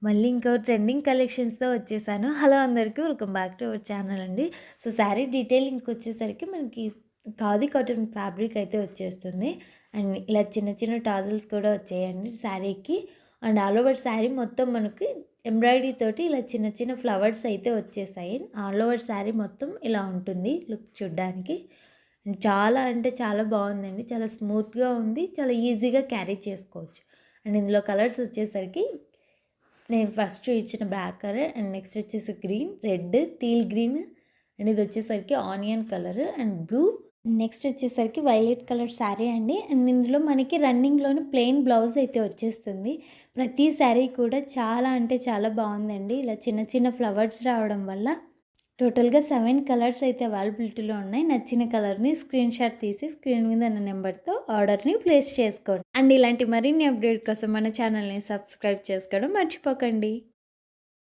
మళ్ళీ ఇంకో ట్రెండింగ్ కలెక్షన్స్‌తో వచ్చేసాను. హలో అందరికీ welcome back to our channel అండి. సో, శారీ డీటెయిలింగ్‌కొచ్చేసరికి మనకి ఖాదీ కాటన్ ఫ్యాబ్రిక్ అయితే వచ్చేస్తుంది. అండ్ ఇలా చిన్న చిన్న టాజిల్స్ కూడా వచ్చాయండి శారీకి. అండ్ ఆల్ ఓవర్ శారీ మొత్తం మనకి ఎంబ్రాయిడరీ తోటి ఇలా చిన్న చిన్న ఫ్లవర్స్ అయితే వచ్చేసాయి. ఆల్ ఓవర్ శారీ మొత్తం ఇలా ఉంటుంది లుక్ చూడ్డానికి. చాలా అంటే చాలా బాగుందండి. చాలా స్మూత్‌గా ఉంది. చాలా ఈజీగా క్యారీ చేసుకోవచ్చు. అండ్ ఇందులో కలర్స్ వచ్చేసరికి నేను ఫస్ట్ చూయించిన బ్లాక్ కలర్ అండ్ నెక్స్ట్ వచ్చేసి green, red, teal green and ఇది వచ్చేసరికి onion colour and blue. Next వచ్చేసరికి వైలెట్ కలర్ శారీ అండి. అండ్ ఇందులో మనకి రన్నింగ్‌లోనే ప్లెయిన్ బ్లౌజ్ అయితే వచ్చేస్తుంది. ప్రతి శారీ కూడా చాలా అంటే చాలా బాగుందండి. ఇలా చిన్న చిన్న ఫ్లవర్స్ రావడం వల్ల టోటల్‌గా 7 కలర్స్ అయితే అవైలబిలిటీలో ఉన్నాయి. నచ్చిన కలర్‌ని స్క్రీన్‌షాట్ తీసి స్క్రీన్ మీద ఉన్న నెంబర్‌తో ఆర్డర్‌ని ప్లేస్ చేసుకోండి. అండ్ ఇలాంటి మరిన్ని అప్డేట్ కోసం మన ఛానల్‌ని సబ్స్క్రైబ్ చేసుకోవడం మర్చిపోకండి.